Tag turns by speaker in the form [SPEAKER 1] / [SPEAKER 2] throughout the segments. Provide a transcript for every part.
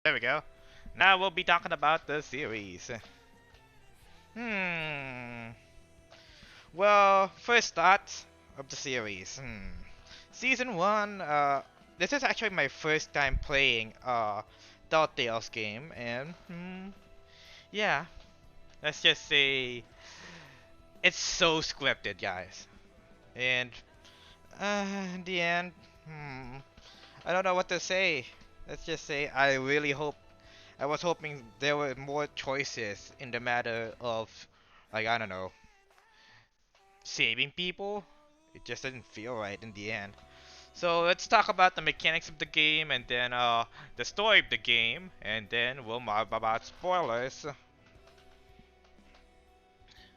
[SPEAKER 1] There we go. Now we'll be talking about the series. Hmm. Well, first thoughts of the series. Season 1, this is actually my first time playing Telltales game, and yeah, let's just say it's so scripted, guys. And in the end, I don't know what to say. Let's just say I was hoping there were more choices in the matter of, like, I don't know, saving people. It just didn't feel right in the end. So let's talk about the mechanics of the game and then the story of the game, and then we'll mob about spoilers.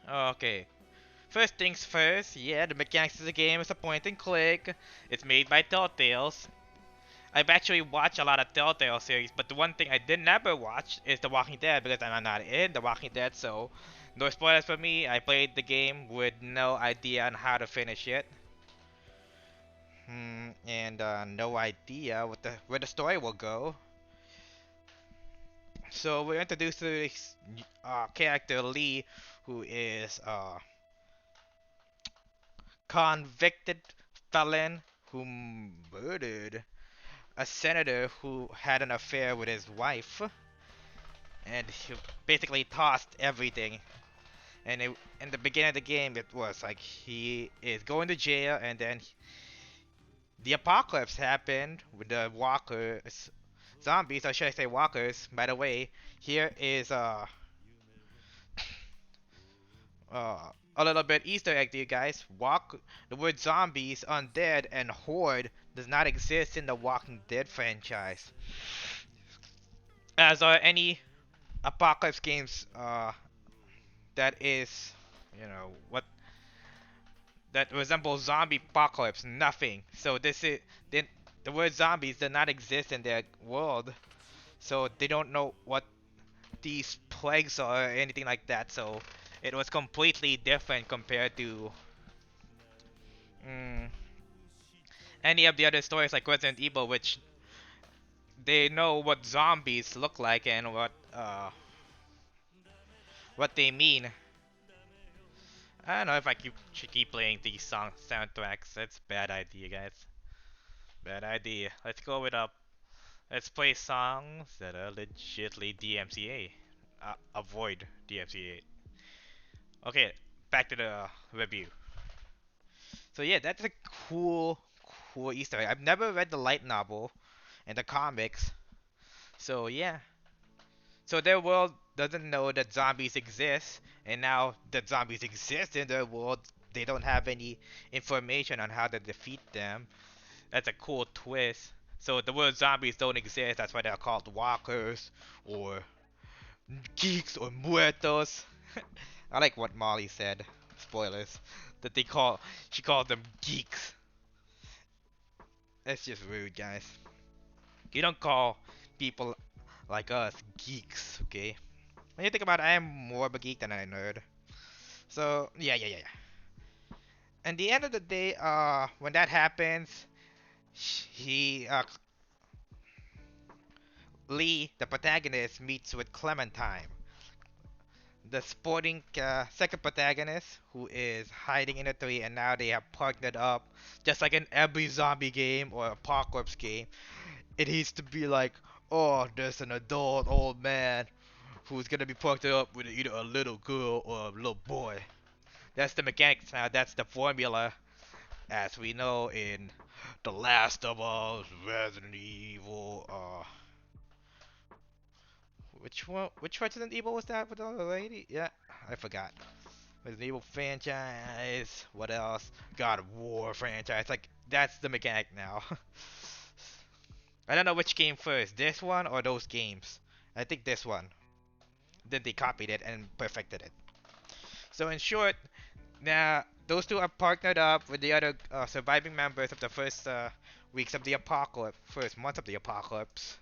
[SPEAKER 1] Okay. First things first, yeah, the mechanics of the game is a point and click. It's made by Telltales. I've actually watched a lot of Telltale series, but the one thing I did never watch is The Walking Dead because I'm not in The Walking Dead, so no spoilers for me. I played the game with no idea on how to finish it. And no idea where the story will go. So we're introduced to this character Lee, who is a convicted felon who murdered a senator who had an affair with his wife, and he basically tossed everything. And in the beginning of the game, it was like he is going to jail, and then the apocalypse happened with the walkers, zombies, or should I say walkers? By the way, here is a little bit Easter egg to you guys. The word zombies, undead, and horde does not exist in the Walking Dead franchise, as are any apocalypse games that is, what that resembles zombie apocalypse. Nothing. So this is then the word zombies does not exist in their world, so they don't know what these plagues are or anything like that. So it was completely different compared to mm, any of the other stories like Resident Evil, which they know what zombies look like and what they mean. I don't know if I should keep playing these soundtracks. That's a bad idea, guys. Bad idea. Let's go with let's play songs that are legitly DMCA. Avoid DMCA. Okay, back to the review. So yeah, that's a cool, cool Easter egg. I've never read the light novel and the comics, so yeah. So their world doesn't know that zombies exist, and now that zombies exist in their world, they don't have any information on how to defeat them. That's a cool twist. So the word zombies don't exist. That's why they're called walkers or geeks or muertos. I like what Molly said. Spoilers. That she called them geeks. That's just rude, guys. You don't call people like us geeks, okay? When you think about it, I am more of a geek than a nerd. So yeah. And the end of the day, when that happens, he Lee, the protagonist, meets with Clementine, the sporting second protagonist, who is hiding in a tree, and now they have partnered up, just like in every zombie game or apocalypse game. It needs to be like, oh, there's an adult old man who's gonna be partnered up with either a little girl or a little boy. That's the mechanics now. That's the formula, as we know in The Last of Us, Resident Evil. Which one? Which Resident Evil was that with the other lady? Yeah, I forgot. Resident Evil franchise. What else? God of War franchise. Like that's the mechanic now. I don't know which came first, this one or those games. I think this one. Then they copied it and perfected it. So in short, now those two are partnered up with the other surviving members of the first weeks of the apocalypse, first month of the apocalypse,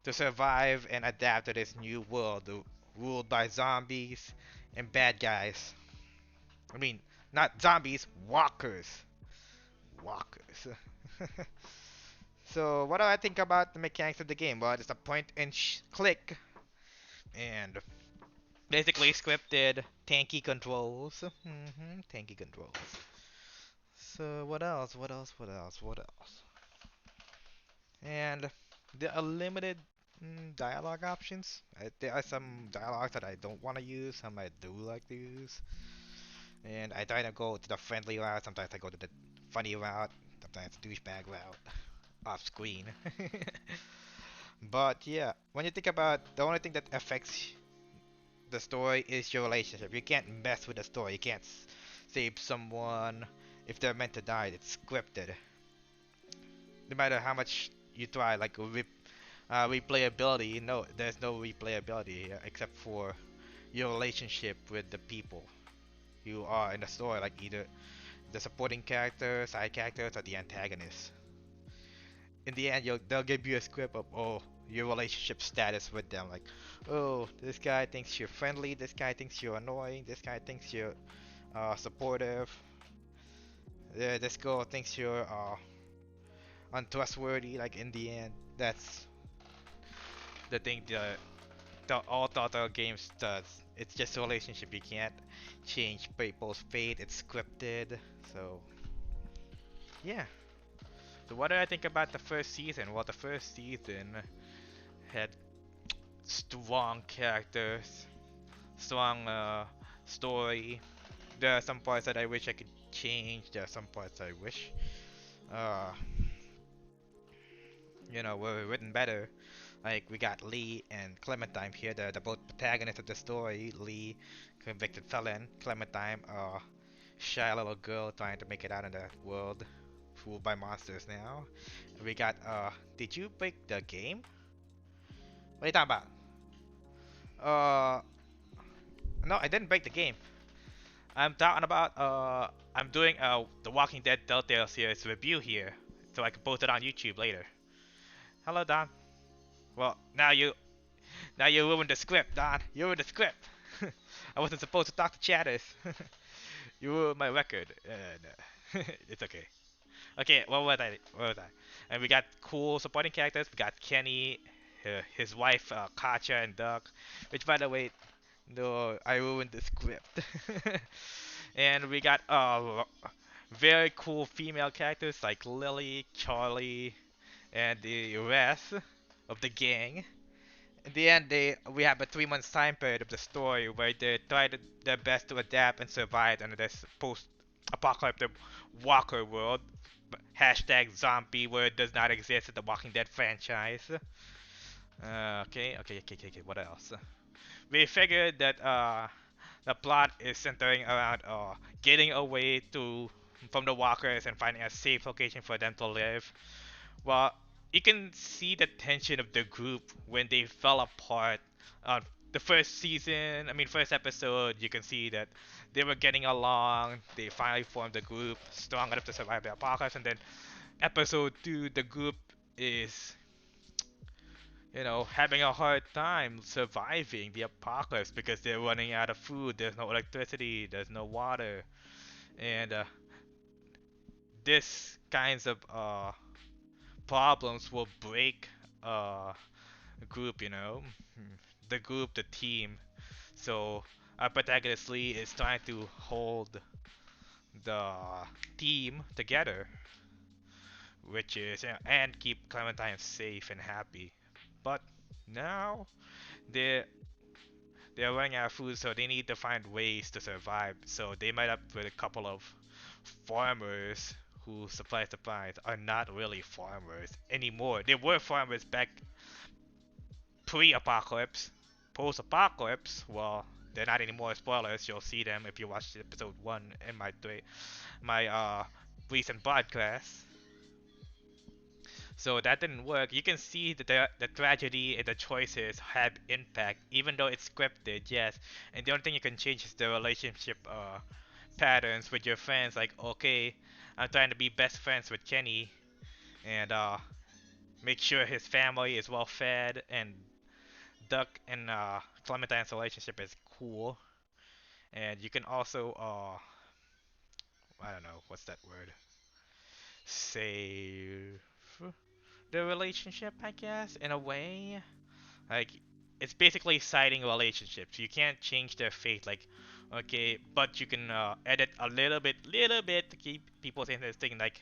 [SPEAKER 1] to survive and adapt to this new world ruled by zombies and bad guys. I mean, not zombies, walkers. Walkers. So what do I think about the mechanics of the game? Well, it's a point and click and basically scripted tanky controls. Tanky controls. So what else? What else? What else? What else? And there are limited dialogue options. There are some dialogues that I don't want to use, some I do like to use. And I try to go to the friendly route, sometimes I go to the funny route, sometimes douchebag route, off screen. But yeah, when you think about the only thing that affects the story is your relationship. You can't mess with the story. You can't save someone if they're meant to die. It's scripted. No matter how much you try, like replayability, no, there's no replayability except for your relationship with the people you are in the story, like either the supporting character, side characters, or the antagonist. In the end, they'll give you a script of your relationship status with them, like this guy thinks you're friendly, this guy thinks you're annoying, this guy thinks you're supportive, yeah, this girl thinks you're untrustworthy. Like in the end, that's the thing the all Telltale games does. It's just a relationship. You can't change people's fate. It's scripted. So yeah. So what do I think about the first season? Well, the first season had strong characters, strong story. There are some parts that I wish I could change. There are some parts I wish, uh, were written better. Like we got Lee and Clementine here, the both protagonists of the story. Lee, convicted felon. Clementine, shy little girl trying to make it out in the world, fooled by monsters now. We got did you break the game? What are you talking about? No, I didn't break the game. I'm talking about I'm doing the Walking Dead Telltales series review here, so I can post it on YouTube later. Hello, Don. Well, now you ruined the script, Don. You ruined the script. I wasn't supposed to talk to chatters. You ruined my record. No. It's okay. Okay, what was I? What was I? And we got cool supporting characters. We got Kenny, his wife Katja, and Doug. Which, by the way, no, I ruined the script. And we got very cool female characters like Lily, Charlie, and the rest of the gang. In the end, we have a 3 months time period of the story where they try their best to adapt and survive under this post-apocalyptic Walker world. Hashtag zombie word does not exist in the Walking Dead franchise. Okay. What else? We figured that the plot is centering around getting away from the walkers and finding a safe location for them to live. Well, you can see the tension of the group when they fell apart. The first season, I mean, first episode, you can see that they were getting along. They finally formed a group strong enough to survive the apocalypse. And then episode 2, the group is, having a hard time surviving the apocalypse because they're running out of food. There's no electricity. There's no water. And this kinds of problems will break uh, a group, the group, the team. So our protagonist Lee is trying to hold the team together, which is and keep Clementine safe and happy. But now they're they're running out of food, so they need to find ways to survive. So they met up with a couple of farmers who supply supplies are not really farmers anymore. They were farmers back pre-apocalypse. Post-apocalypse, well, they're not anymore. Spoilers. You'll see them if you watch episode 1 in my recent podcast. So that didn't work. You can see that the tragedy and the choices have impact, even though it's scripted, yes. And the only thing you can change is the relationship patterns with your friends. Like, okay, I'm trying to be best friends with Kenny and make sure his family is well fed, and Duck and Clementine's relationship is cool. And you can also I don't know what's that word, save the relationship, I guess, in a way. Like, it's basically citing relationships. You can't change their fate. Like, okay, but you can edit a little bit to keep people interesting. Like,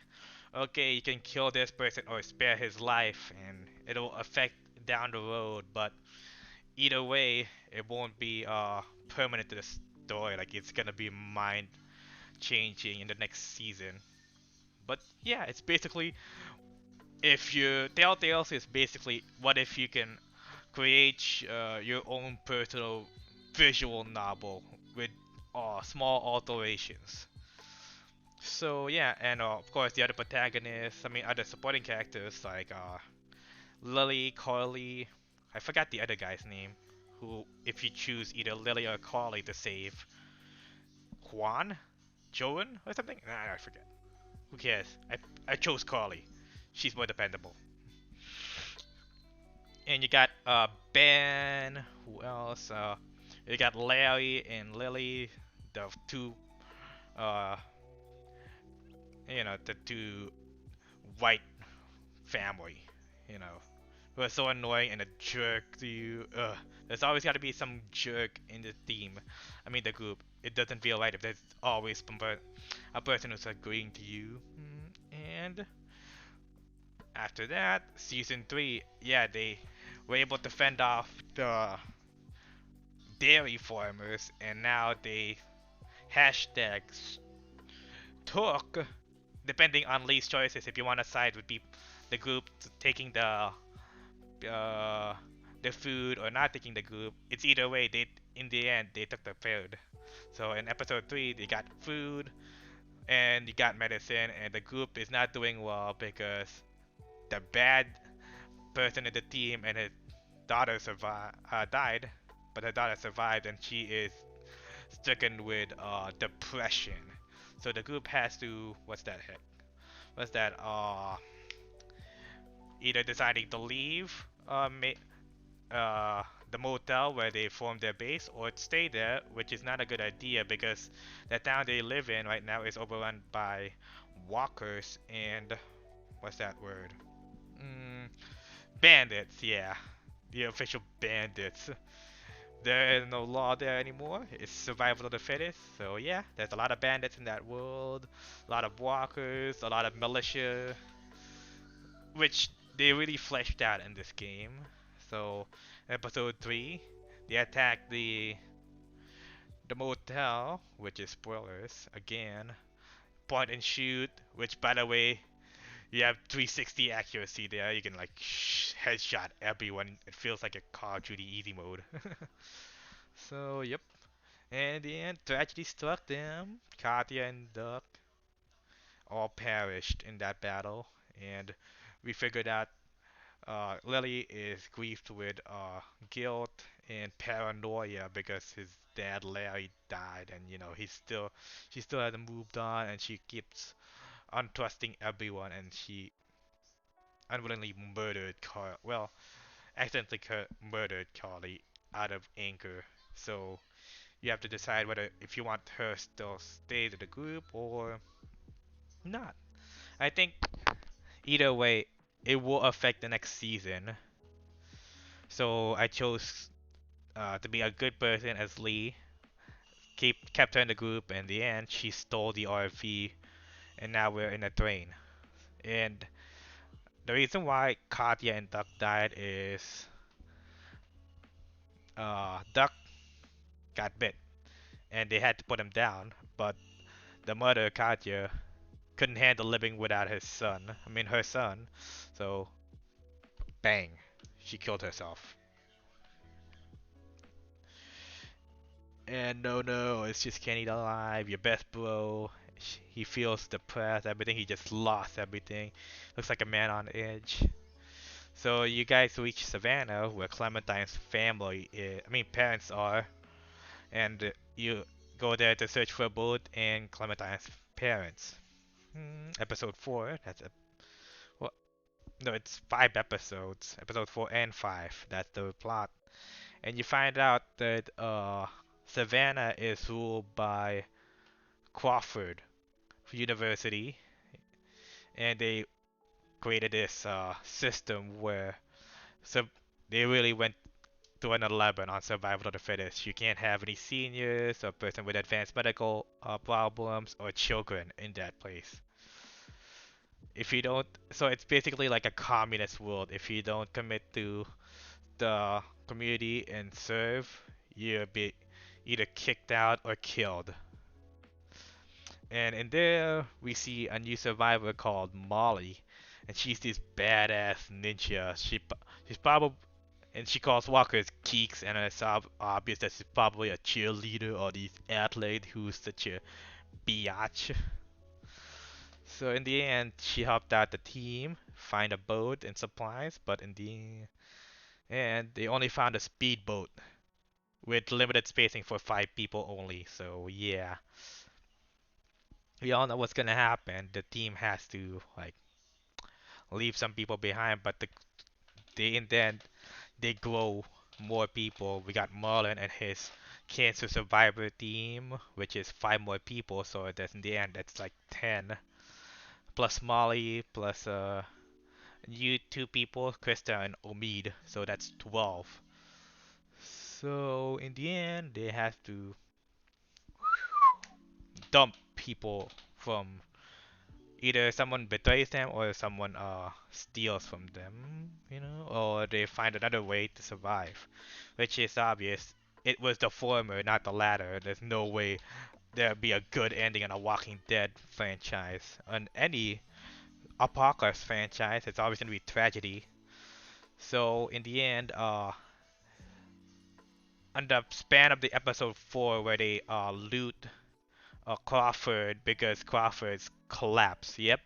[SPEAKER 1] okay, you can kill this person or spare his life, and it'll affect down the road. But either way, it won't be permanent to the story. Like, it's gonna be mind changing in the next season. But yeah, it's basically if you Telltales is basically what if you can create your own personal visual novel with small alterations. So yeah, and of course the other protagonists, I mean other supporting characters like Lily, Carly, I forgot the other guy's name, who if you choose either Lily or Carly to save, Juan, Joan or something, I forget. Who cares? I chose Carly. She's more dependable. And you got Ben. Who else? You got Larry and Lily, the two, uh, the two white family. You know, who are so annoying and a jerk to you. Ugh. There's always got to be some jerk in the team. I mean, the group. It doesn't feel right if there's always a person who's agreeing to you. And after that, season 3, yeah, they were able to fend off the dairy farmers, and now they hashtags took, depending on Lee's choices, if you want to side with the group taking uh, the food or not taking the group. It's either way. They in the end they took the food. So in episode 3 they got food and you got medicine, and the group is not doing well because the bad person in the team and his daughter died, but her daughter survived and she is stricken with depression. So the group has to what's that either deciding to leave the motel where they formed their base or stay there, which is not a good idea because the town they live in right now is overrun by walkers and what's that word? Mm, bandits, yeah. The official bandits. There is no law there anymore. It's survival of the fittest. So yeah, there's a lot of bandits in that world, a lot of walkers, a lot of militia, which they really fleshed out in this game. So episode 3, they attack the motel, which is spoilers again. Point and shoot, which by the way, you have 360 accuracy there. You can like headshot everyone. It feels like a Call of Duty easy mode. So yep. And in the end, tragedy struck them. Katya and Duck all perished in that battle, and we figured out Lily is grieved with guilt and paranoia because his dad Larry died, and she still hasn't moved on, and she keeps untrusting everyone, and she unwillingly murdered accidentally murdered Carly out of anger. So you have to decide whether if you want her still stay to the group or not. I think either way, it will affect the next season. So I chose to be a good person as Lee. Kept her in the group. And in the end, she stole the RV, and now we're in a train. And the reason why Katya and Duck died is Duck got bit, and they had to put him down. But the mother, Katya, couldn't handle living without his son. I mean, her son. So, bang, she killed herself. And no, it's just Kenny alive, your best bro. He feels depressed, everything. He just lost everything. Looks like a man on edge. So you guys reach Savannah, where Clementine's parents are, and you go there to search for a boat and Clementine's parents. Episode 4. Well, no, it's 5 episodes. Episode 4 and 5. That's the plot. And you find out that Savannah is ruled by Crawford University, and they created this system where so they really went to an 11 on survival of the fittest. You can't have any seniors or person with advanced medical problems or children in that place. If you don't, so it's basically like a communist world. If you don't commit to the community and serve, you'll be either kicked out or killed. And in there, we see a new survivor called Molly, and she's this badass ninja. She's probably and she calls walkers geeks, and it's obvious that she's probably a cheerleader or this athlete who's such a biatch. So in the end, she helped out the team find a boat and supplies, but in the end, they only found a speedboat with limited spacing for 5 people only. So yeah, we all know what's gonna happen. The team has to like leave some people behind, but they in the end they grow more people. We got Marlon and his cancer survivor team, which is 5 more people. So that's in the end, that's like 10 plus Molly plus you 2 people, Krista and Omid. So that's 12. So in the end, they have to dump people from either someone betrays them or someone steals from them, or they find another way to survive, which is obvious. It was the former, not the latter. There's no way there'd be a good ending in a Walking Dead franchise. On any Apocalypse franchise, it's always gonna be tragedy. So in the end, on the span of the episode 4 where they loot Crawford because Crawford's collapse. Yep,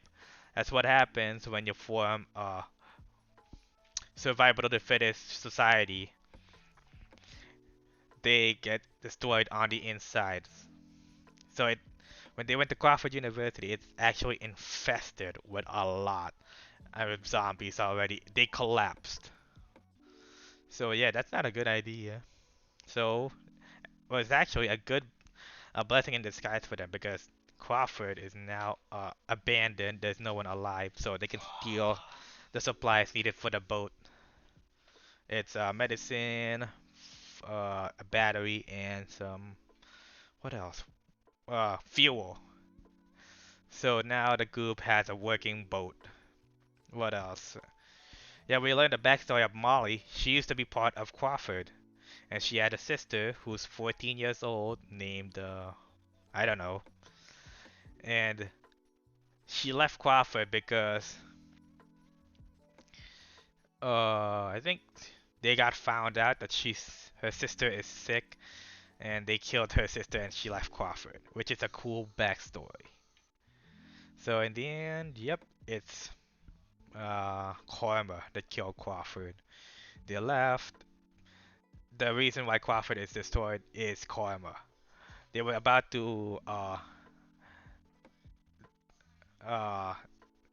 [SPEAKER 1] that's what happens when you form a survival of the fittest society. They get destroyed on the inside. So when they went to Crawford University, it's actually infested with a lot of zombies already. They collapsed. So yeah, that's not a good idea. So it was actually a blessing in disguise for them because Crawford is now abandoned. There's no one alive, so they can steal the supplies needed for the boat. It's medicine, a battery, and some what else? Fuel. So now the group has a working boat. What else? Yeah, we learned the backstory of Molly. She used to be part of Crawford, and she had a sister who's 14 years old named I don't know, and she left Crawford because I think they got found out that her sister is sick, and they killed her sister, and she left Crawford, which is a cool backstory. So in the end, yep, it's Karma that killed Crawford. They left. The reason why Crawford is destroyed is Karma. They were about to uh,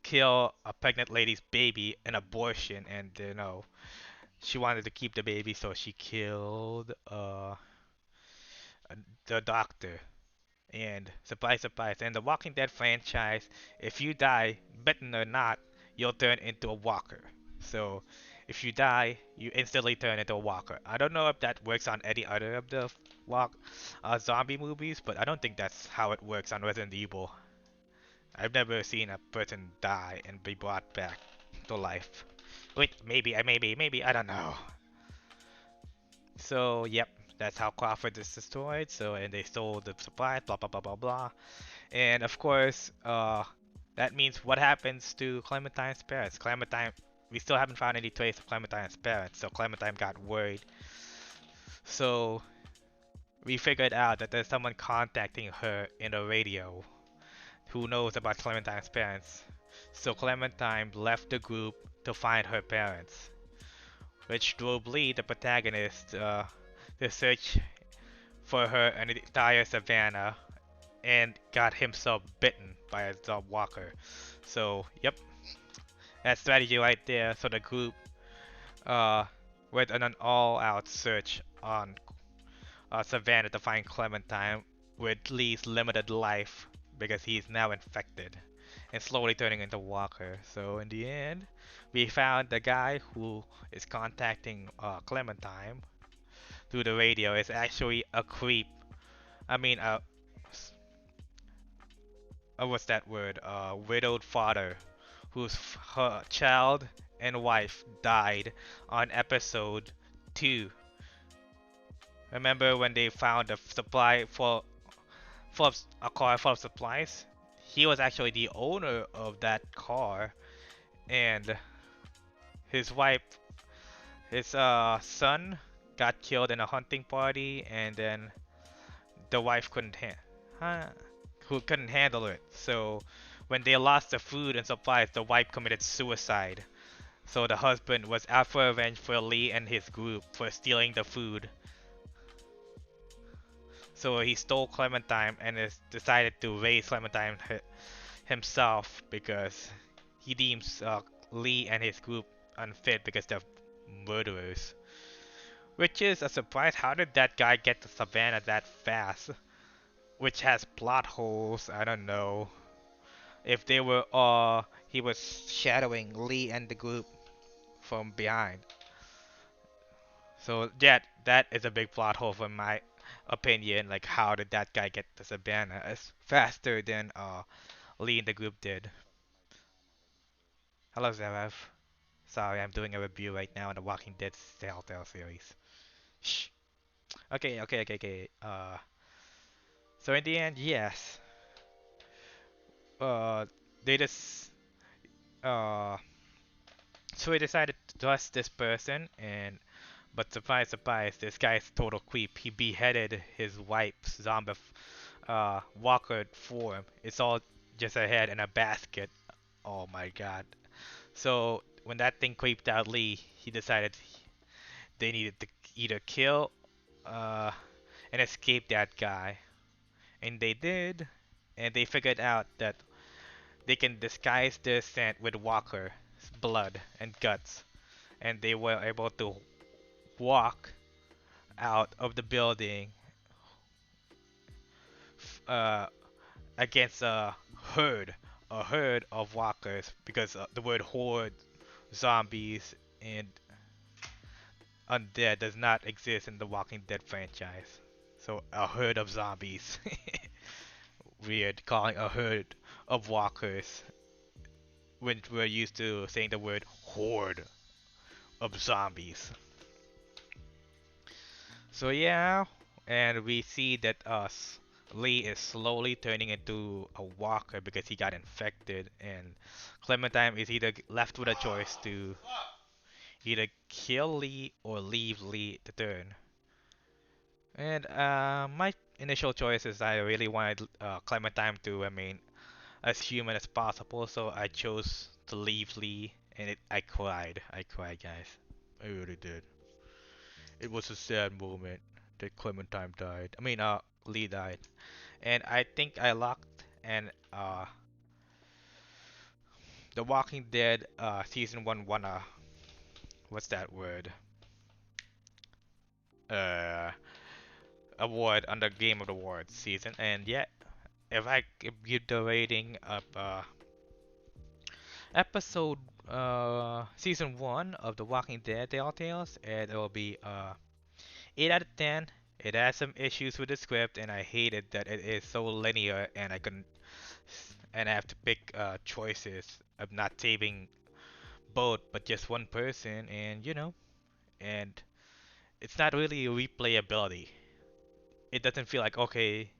[SPEAKER 1] kill a pregnant lady's baby, an abortion, and she wanted to keep the baby, so she killed the doctor. And surprise, surprise, in the Walking Dead franchise, if you die, bitten or not, you'll turn into a walker. So if you die, you instantly turn into a walker. I don't know if that works on any other of the zombie movies, but I don't think that's how it works on Resident Evil. I've never seen a person die and be brought back to life. Wait, maybe, I don't know. So, yep, that's how Crawford is destroyed. So, and they stole the supplies, blah blah blah blah blah. And of course, that means what happens to Clementine's parents? We still haven't found any trace of Clementine's parents, so Clementine got worried. So we figured out that there's someone contacting her in the radio who knows about Clementine's parents. So Clementine left the group to find her parents, which drove Lee, the protagonist, to search for her in the entire savannah and got himself bitten by a dog walker. So, yep, that strategy right there. So the group uh, went on an all-out search on Savannah to find Clementine with Lee's limited life because he's now infected. and slowly turning into Walker. So in the end, we found the guy who is contacting Clementine through the radio is actually a creep. I mean, what's that word? Widowed father, whose her child and wife died on episode 2. Remember when they found a supply full of a car full of supplies? He was actually the owner of that car, and his wife, his son, got killed in a hunting party, and then the wife who couldn't handle it. So when they lost the food and supplies, the wife committed suicide. So the husband was out for revenge for Lee and his group for stealing the food. So he stole Clementine and has decided to raise Clementine himself because he deems Lee and his group unfit because they're murderers. Which is a surprise. How did that guy get to Savannah that fast? Which has plot holes. I don't know. If they were he was shadowing Lee and the group from behind. So that is a big plot hole from my opinion. Like how did that guy get to Savannah as faster than Lee and the group did? Hello Zerev. Sorry, I'm doing a review right now on the Walking Dead Telltale series. Shh. Okay. So in the end, yes. Uh, they just uh, so he decided to trust this person, and but surprise, surprise, this guy's total creep. He beheaded his wife's zombie walker form. It's all just a head in a basket. Oh my god. So when that thing creeped out Lee, he decided they needed to either kill uh, and escape that guy. And they did. And they figured out that they can disguise their scent with Walker's blood and guts. And they were able to walk out of the building uh, against a herd of walkers because the word horde, zombies, and undead does not exist in the Walking Dead franchise. So a herd of zombies. Weird calling a herd of walkers when we're used to saying the word horde of zombies. So yeah, and we see that Lee is slowly turning into a walker because he got infected, and Clementine is either left with a choice to either kill Lee or leave Lee to turn. And my initial choice is I really wanted Clementine to remain as human as possible, so I chose to leave Lee, and I cried. I cried, guys. I really did. It was a sad moment that Clementine died. I mean, Lee died, and I think I locked and The Walking Dead season one won a what's that word? Uh, award under Game of the Awards season, and yeah, if I give the rating of episode season one of The Walking Dead Telltales, it will be 8 out of 10. It has some issues with the script, and I hated that it is so linear, and I couldn't, and I have to pick choices of not saving both, but just one person, and and it's not really replayability. It doesn't feel like okay,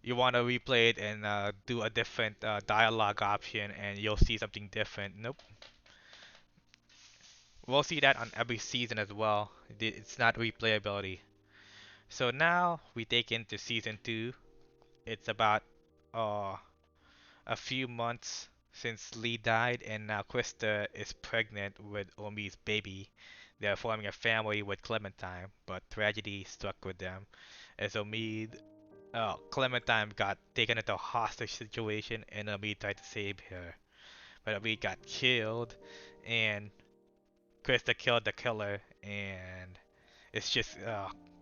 [SPEAKER 1] you want to replay it and do a different dialogue option, and you'll see something different. Nope. We'll see that on every season as well. It's not replayability. So now we take into season two. It's about uh, a few months since Lee died, and now Krista is pregnant with Omi's baby. They're forming a family with Clementine, but tragedy struck with them as Clementine got taken into a hostage situation, and Omi tried to save her, but Omi got killed, and Krista killed the killer, and it's just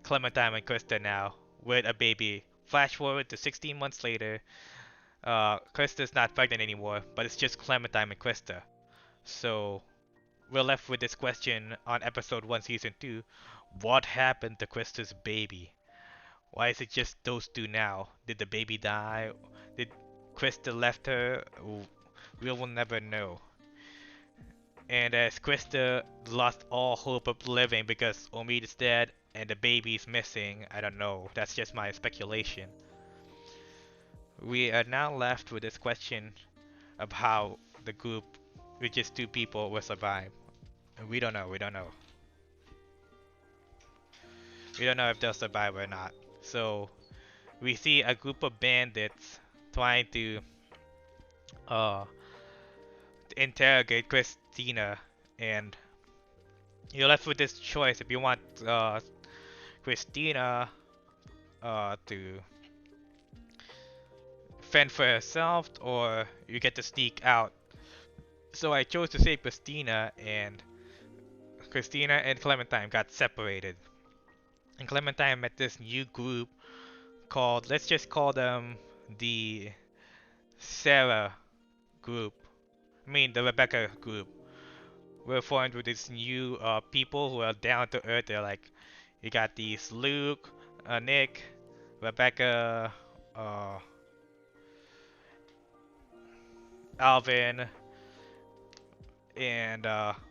[SPEAKER 1] Clementine and Krista now with a baby. Flash forward to 16 months later. Krista's not pregnant anymore, but it's just Clementine and Krista. So we're left with this question on episode 1, season 2. What happened to Krista's baby? Why is it just those two now? Did the baby die? Did Krista left her? We will never know. And as Krista lost all hope of living because Omid is dead and the baby's missing, I don't know. That's just my speculation. We are now left with this question of how the group with just two people will survive. And we don't know. We don't know. We don't know if they'll survive or not. So we see a group of bandits trying to uh, interrogate Christina, and you're left with this choice if you want Christina to fend for herself, or you get to sneak out. So I chose to save Christina and Clementine got separated. And Clementine met this new group called, let's just call them the Sarah group. I mean, the Rebecca group. We're formed with these new people who are down to earth. They're like, you got these Luke, Nick, Rebecca, uh, Alvin, and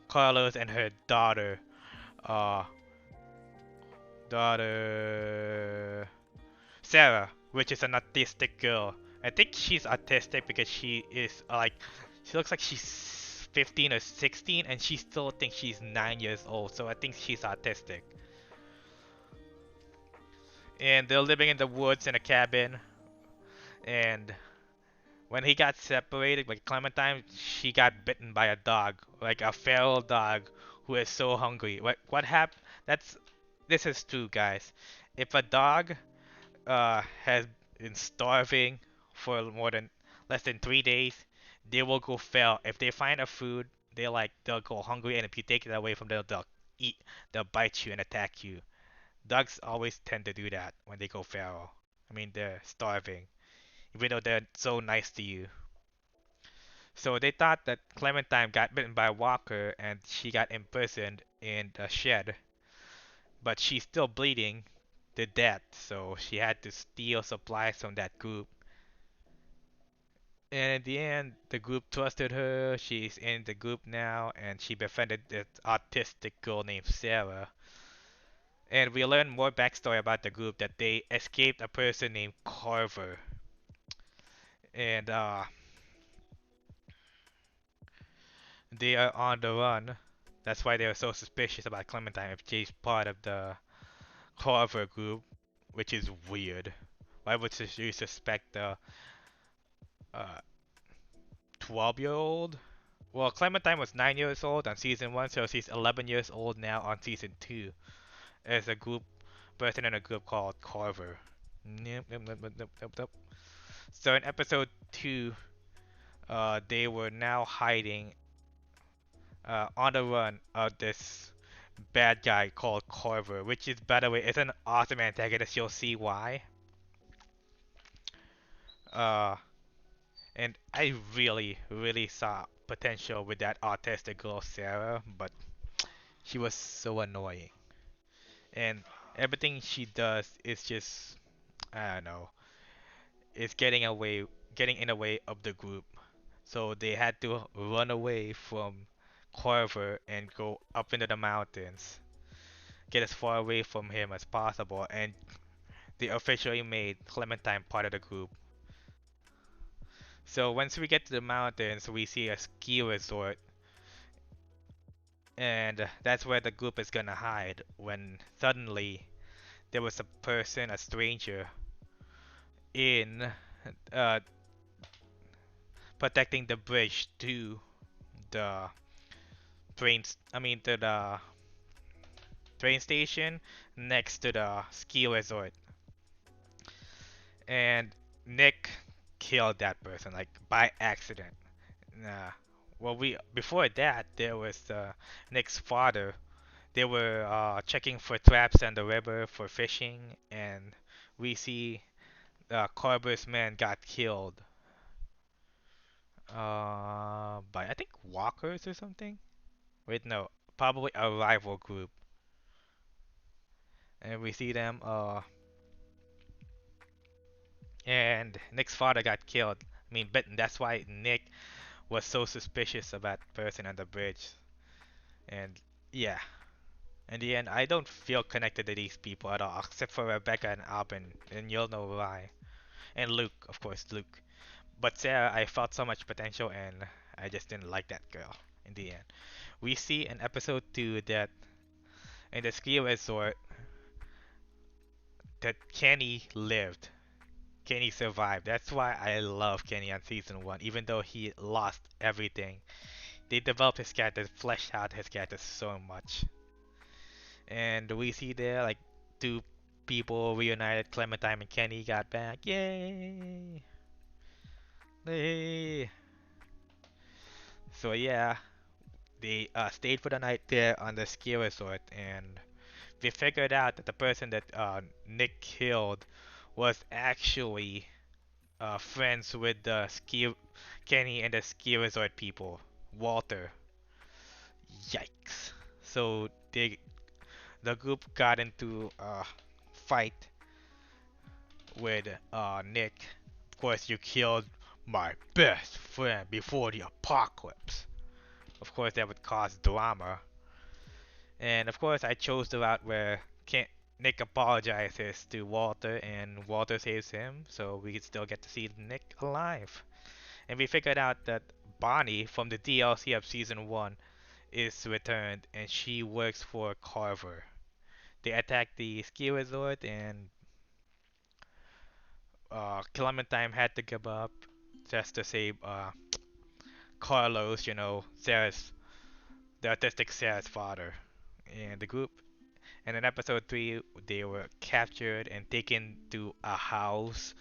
[SPEAKER 1] Carlos and her daughter. Uh, daughter Sarah, which is an autistic girl. I think she's autistic because she is she looks like she's 15 or 16 and she still thinks she's 9 years old. So I think she's autistic. And they're living in the woods in a cabin. And when he got separated, like Clementine, she got bitten by a dog, like a feral dog who is so hungry. What happened? That's This is true, guys. If a dog has been starving for more than less than 3 days, they will go feral. If they find a food, they'll go hungry, and if you take it away from them, eat, they'll bite you and attack you. Dogs always tend to do that when they go feral. I mean, they're starving, even though they're so nice to you. So they thought that Clementine got bitten by a walker and she got imprisoned in a shed, but she's still bleeding to death, so she had to steal supplies from that group. And in the end, the group trusted her. She's in the group now, and she befriended this autistic girl named Sarah. And we learn more backstory about the group that they escaped a person named Carver. And they are on the run. That's why they were so suspicious about Clementine if she's part of the Carver group, which is weird. Why would you suspect a 12-year-old? Well, Clementine was 9 years old on season 1, so she's 11 years old now on season 2 as a group person in a group called Carver. Nope, nope, nope, nope, nope, nope. So in episode 2, they were now hiding on the run of this bad guy called Carver, which is, by the way, is an awesome antagonist. You'll see why. Uh, and I really, really saw potential with that autistic girl Sarah, but she was so annoying. And everything she does is just, I don't know, is getting in the way of the group. So they had to run away from Carver and go up into the mountains, get as far away from him as possible, and they officially made Clementine part of the group. So once we get to the mountains, we see a ski resort, and that's where the group is gonna hide when suddenly there was a person, a stranger, in uh, protecting the bridge to the to the train station next to the ski resort. And Nick killed that person, like by accident. Nah. Well, we before that there was Nick's father. They were checking for traps on the river for fishing, and we see Carver's man got killed. By I think walkers or something. Wait, no, probably a rival group. And we see them. And Nick's father got killed. I mean, but that's why Nick was so suspicious about the person on the bridge. And yeah, in the end, I don't feel connected to these people at all, except for Rebecca and Alvin, and you'll know why. And Luke, of course, Luke. But Sarah, I felt so much potential, and I just didn't like that girl in the end. We see in episode 2 that in the ski resort that Kenny lived. Kenny survived. That's why I love Kenny on season 1, even though he lost everything. They developed his character, fleshed out his character so much. And we see there like two people reunited. Clementine and Kenny got back. Yay! Yay! So yeah, they stayed for the night there on the ski resort, and they figured out that the person that Nick killed was actually friends with the ski Kenny and the ski resort people. Walter. Yikes! So the group got into a fight with Nick. Of course, you killed my best friend before the apocalypse. Of course, that would cause drama. And of course, I chose the route where Nick apologizes to Walter and Walter saves him, so we could still get to see Nick alive. And we figured out that Bonnie from the DLC of Season 1 is returned and she works for Carver. They attack the ski resort and Clementine had to give up just to save Carlos, Sarah's the autistic Sarah's father, and the group. And in episode 3, they were captured and taken to a house,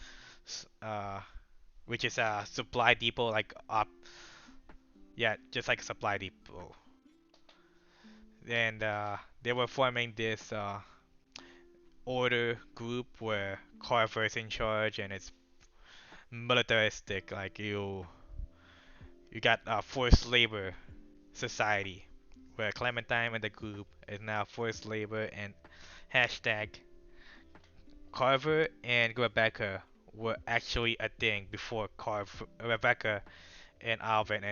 [SPEAKER 1] which is a supply depot, like up, yeah, just like a supply depot. And they were forming this order group where Carver is in charge, and it's militaristic. Like you got forced labor society, where Clementine and the group is now forced labor and hashtag Carver and Rebecca were actually a thing before Rebecca and Alvin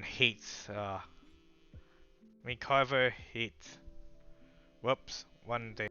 [SPEAKER 1] hates. I mean Carver hates. Whoops, one day.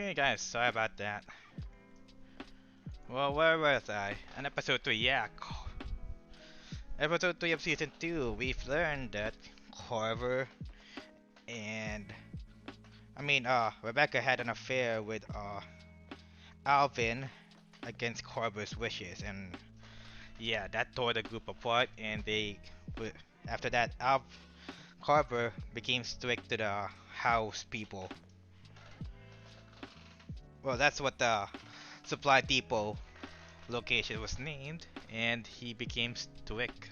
[SPEAKER 1] Okay, guys, sorry about that. Well, where was I? On episode 3, yeah. Episode 3 of season 2, we've learned that Carver and. Rebecca had an affair with, Alvin against Carver's wishes, and yeah, that tore the group apart, and wi- after that, Carver became strict to the house people. Well, that's what the supply depot location was named, and he became strict.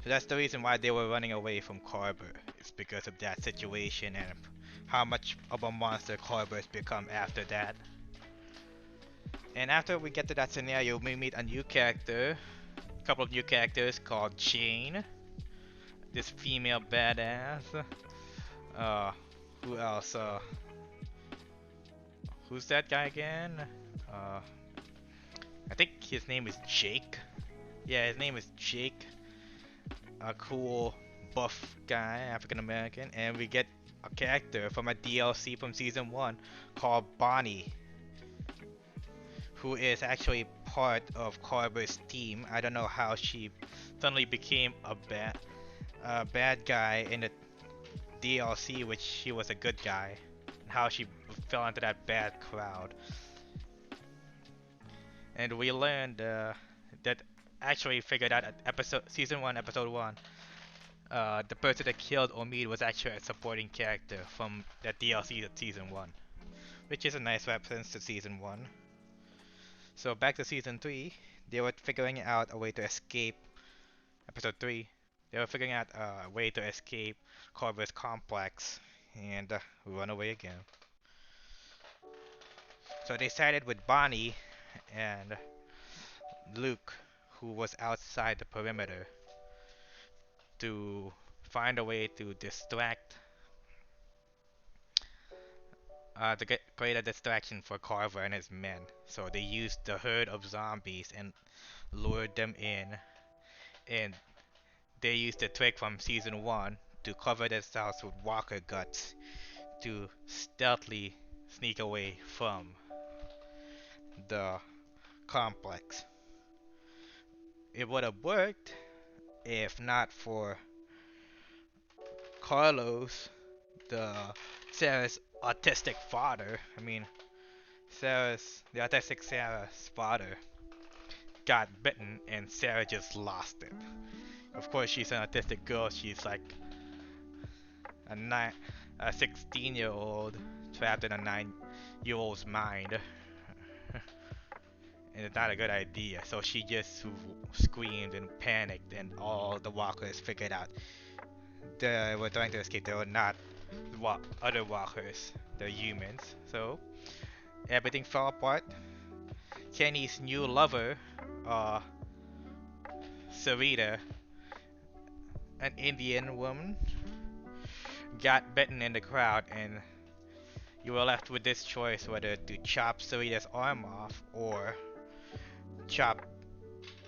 [SPEAKER 1] So that's the reason why they were running away from Carver. It's because of that situation and how much of a monster Carver has become after that. And after we get to that scenario, we meet a new character, a couple of new characters called Jane, this female badass. Uh, who else? Who's that guy again? Uh, I think his name is Jake. Yeah, his name is Jake. A cool buff guy, African American, and we get a character from a DLC from season 1 called Bonnie, who is actually part of Carver's team. I don't know how she suddenly became a bad guy in the DLC, which she was a good guy, and how she fell into that bad crowd. And we learned that actually figured out at season 1, episode 1. The person that killed Omid was actually a supporting character from that DLC of season 1, which is a nice reference to season 1. So back to season 3, they were figuring out a way to escape. Episode 3, they were figuring out a way to escape Corvus Complex and run away again. So they sided with Bonnie and Luke, who was outside the perimeter, to find a way to create a distraction for Carver and his men. So they used the herd of zombies and lured them in, and they used the trick from season 1 to cover themselves with walker guts to stealthily sneak away from the complex. It would have worked if not for Carlos, the Sarah's autistic father. The autistic Sarah's father got bitten and Sarah just lost it. Of course, she's an autistic girl. She's like a nine, a 16-year-old trapped in a 9-year-old's mind, and it's not a good idea. So she just screamed and panicked, and all the walkers figured out they were trying to escape. They were not other walkers. They're humans. So everything fell apart. Kenny's new lover, uh, Sarita, an Indian woman, got bitten in the crowd, and you were left with this choice whether to chop Sarita's arm off or chop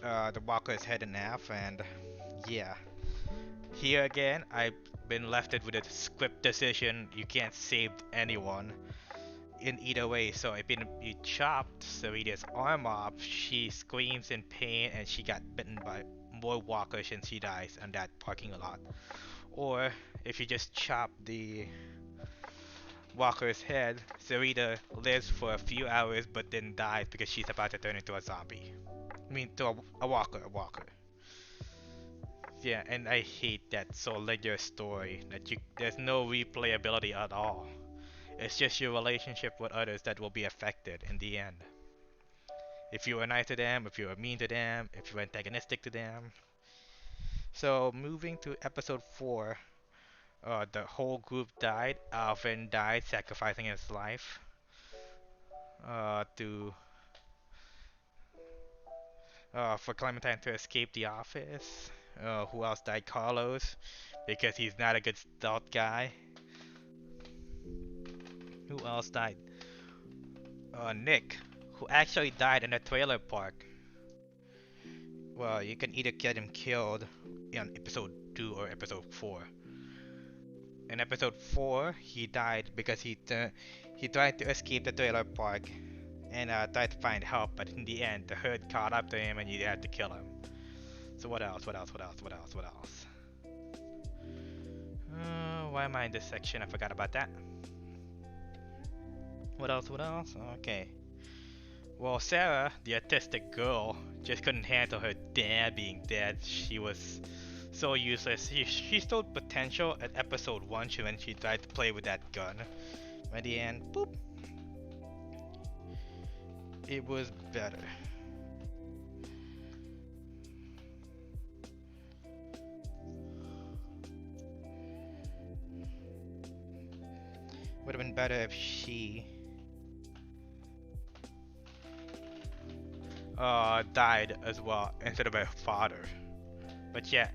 [SPEAKER 1] the walker's head in half. And yeah, here again, I've been left with a script decision. You can't save anyone in either way. So if you chopped Sarita's arm off, she screams in pain and she got bitten by more walkers and she dies in that parking lot. Or if you just chop the walker's head, Sarita lives for a few hours but then dies because she's about to turn into a zombie. To a walker. Yeah, and I hate that so linear story that there's no replayability at all. It's just your relationship with others that will be affected in the end. If you were nice to them, if you were mean to them, if you were antagonistic to them. So moving to episode 4, the whole group died. Alvin died, sacrificing his life to for Clementine to escape the office. Who else died? Carlos, because he's not a good stealth guy. Who else died? Nick, who actually died in a trailer park. Well, you can either get him killed in episode 2 or episode 4. In episode 4, he died because he tried to escape the trailer park and tried to find help, but in the end, the herd caught up to him and you had to kill him. So what else? What else? What else? What else? What else? Why am I in this section? I forgot about that. What else? What else? Okay. Well, Sarah, the autistic girl, just couldn't handle her dad being dead. She was so useless. She showed potential at episode 1 when she tried to play with that gun. By the end, boop. It was better. Would have been better if she died as well instead of her father. But yeah,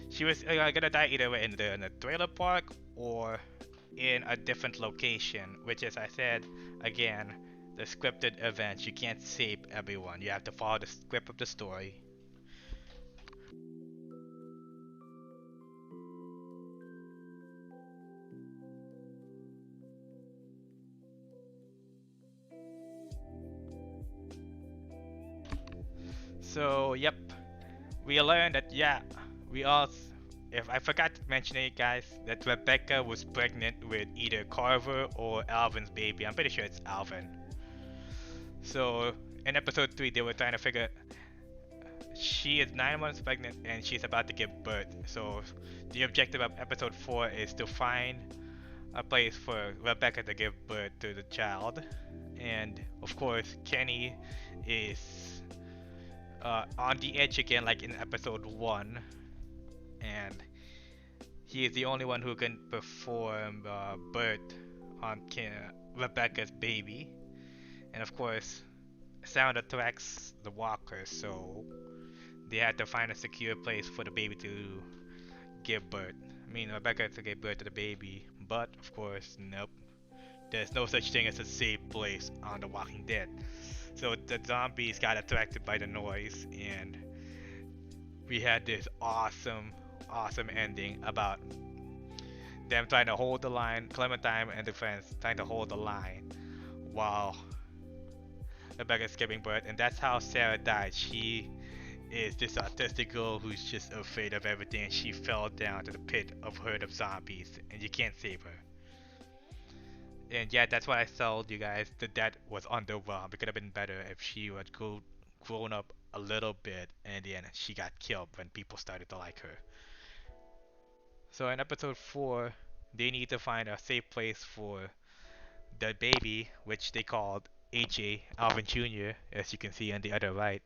[SPEAKER 1] she was gonna die either way in the trailer park or in a different location, which is, I said again, the scripted events. You can't save everyone. You have to follow the script of the story. So, yep, we learned that, yeah, we all, if I forgot to mention it, guys, that Rebecca was pregnant with either Carver or Alvin's baby. I'm pretty sure it's Alvin. So, in episode 3, they were trying to figure, she is 9 months pregnant and she's about to give birth. So, the objective of episode 4 is to find a place for Rebecca to give birth to the child. And, of course, Kenny is on the edge again, like in episode 1, and he is the only one who can perform birth on Rebecca's baby. And of course, sound attracts the walkers, so they had to find a secure place for the baby to give birth. I mean, Rebecca to give birth to the baby, but of course, nope. There's no such thing as a safe place on The Walking Dead. So the zombies got attracted by the noise, and we had this awesome ending about them trying to hold the line, Clementine and the friends trying to hold the line while Rebecca's giving birth, and that's how Sarah died. She is this autistic girl who's just afraid of everything. She fell down to the pit of herd of zombies, and you can't save her. And yeah, that's what I told you guys. The death was underwhelmed. It could have been better if she would grown up a little bit, and then she got killed when people started to like her. So in episode 4, they need to find a safe place for the baby, which they called AJ, Alvin Jr., as you can see on the other right,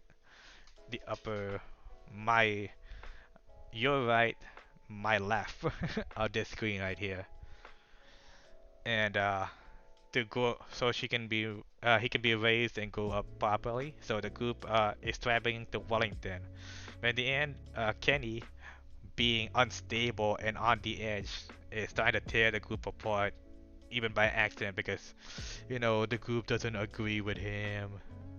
[SPEAKER 1] the upper, my, your right, my left of this screen right here. And to go so she can be he can be raised and grow up properly. So the group is traveling to Wellington. But in the end, Kenny, being unstable and on the edge, is trying to tear the group apart, even by accident, because the group doesn't agree with him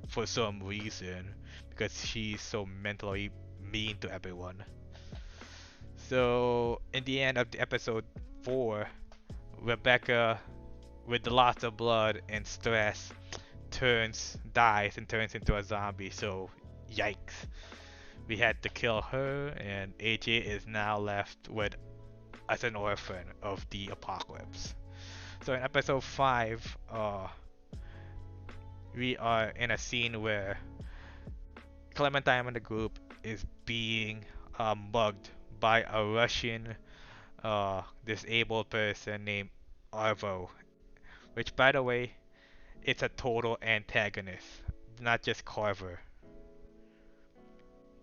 [SPEAKER 1] for some reason, because she's so mentally mean to everyone. So in the end of the episode 4, Rebecca, with the loss of blood and stress, dies and turns into a zombie. So yikes, we had to kill her, and AJ is now left with as an orphan of the apocalypse. So in episode 5, we are in a scene where Clementine and the group is being mugged by a Russian disabled person named Arvo, which, by the way, it's a total antagonist, not just Carver.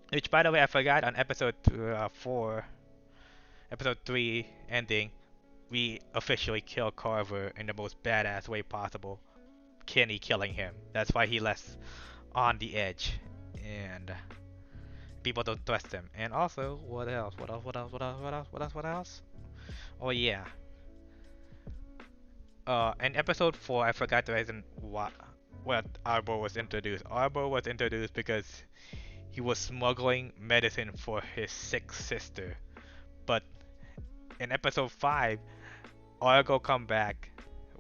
[SPEAKER 1] Which, by the way, I forgot on episode 4, episode 3 ending, we officially kill Carver in the most badass way possible. Kenny killing him. That's why he left on the edge, and people don't trust him. And also, what else? What else? What else? What else? What else? What else? What else? Oh yeah. In episode 4, I forgot the reason what Arbor was introduced. Arbor was introduced because he was smuggling medicine for his sick sister. But in episode 5, Argo come back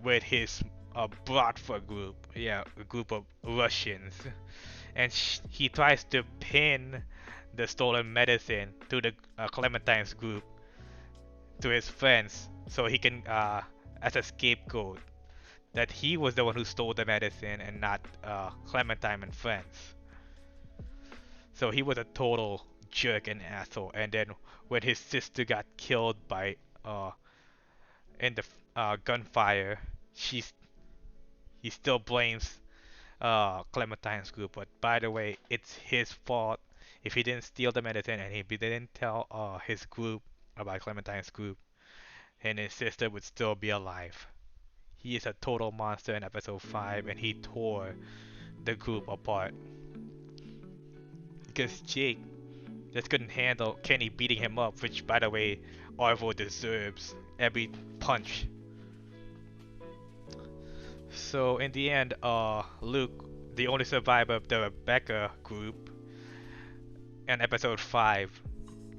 [SPEAKER 1] with his Bratva group, yeah, a group of Russians, and he tries to pin the stolen medicine to the Clementine's group, to his friends, so he can, as a scapegoat, that he was the one who stole the medicine and not Clementine and friends. So he was a total jerk and asshole. And then when his sister got killed by in the gunfire, she's he still blames Clementine's group. But by the way, it's his fault if he didn't steal the medicine and if he didn't tell his group about Clementine's group, and his sister would still be alive. He is a total monster in episode 5, and he tore the group apart because Jake just couldn't handle Kenny beating him up, which, by the way, Arvo deserves every punch. So in the end, Luke, the only survivor of the Rebecca group, in episode 5,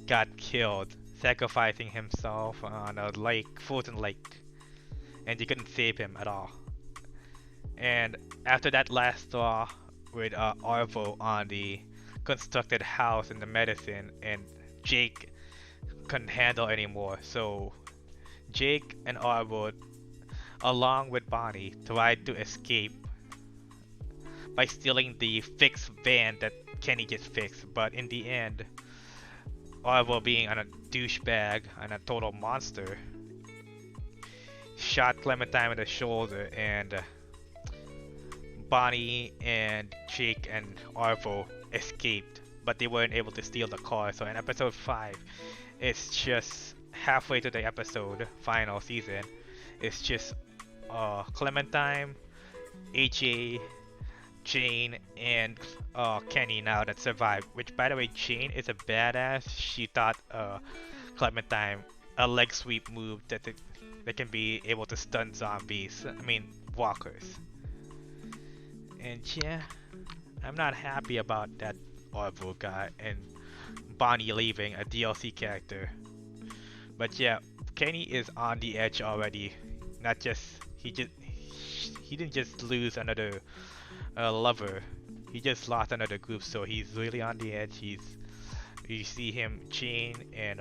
[SPEAKER 1] got killed, sacrificing himself on a lake, frozen lake, and you couldn't save him at all. And after that last straw with Arvo on the constructed house and the medicine, and Jake couldn't handle anymore, so Jake and Arvo, along with Bonnie, tried to escape by stealing the fixed van that Kenny just fixed. But in the end, Arvo, being a douchebag and a total monster, shot Clementine in the shoulder, and Bonnie and Jake and Arvo escaped, but they weren't able to steal the car. So in episode 5, it's just halfway to the episode, final season. It's just Clementine, AJ, Jane, and Kenny now that survived. Which, by the way, Jane is a badass. She taught Clementine a leg sweep move that can be able to stun zombies. I mean, walkers. And yeah, I'm not happy about that Orville guy and Bonnie leaving, a DLC character. But yeah, Kenny is on the edge already. Not just he didn't just lose another lover. He just lost another group, so he's really on the edge. You see him, Jane and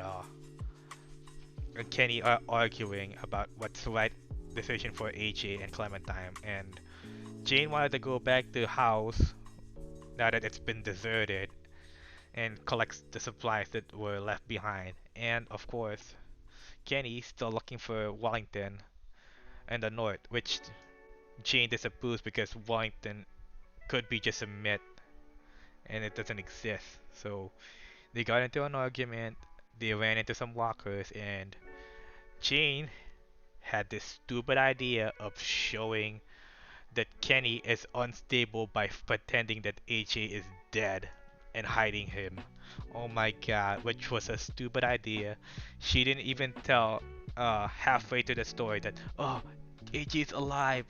[SPEAKER 1] Kenny are arguing about what's the right decision for AJ and Clementine, and Jane wanted to go back to the house now that it's been deserted and collects the supplies that were left behind. And of course, Kenny still looking for Wellington in the north, which Jane disapproves because Wellington could be just a myth and it doesn't exist. So they got into an argument, they ran into some walkers, and Jane had this stupid idea of showing that Kenny is unstable by pretending that AJ is dead and hiding him. Oh my god, which was a stupid idea. She didn't even tell halfway to the story that, oh, AJ's alive.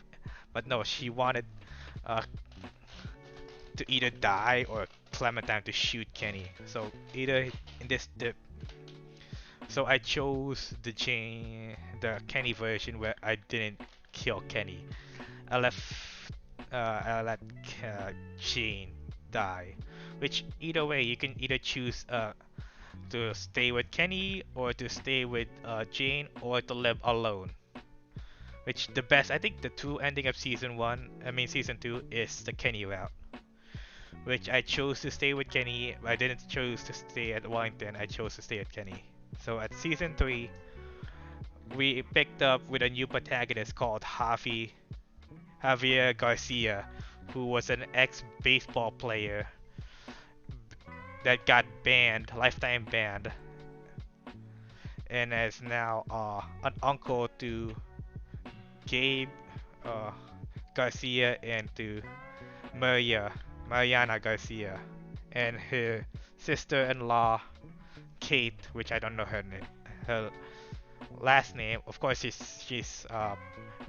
[SPEAKER 1] But no, she wanted uh, to either die or Clementine to shoot Kenny. So either in this dip. So I chose the Kenny version where I didn't kill Kenny. I left I let Jane die. Which either way, you can either choose to stay with Kenny or to stay with Jane or to live alone. Which the best, I think the true ending of season 2 is the Kenny route. Which I chose to stay with Kenny. I didn't choose to stay at Wellington. I chose to stay at Kenny. So at season 3, we picked up with a new protagonist called Javier Garcia, who was an ex-baseball player that got banned, lifetime banned, and is now an uncle to Gabe uh, Garcia and to Mariana Garcia, and her sister-in-law Kate, which I don't know her last name. Of course, she's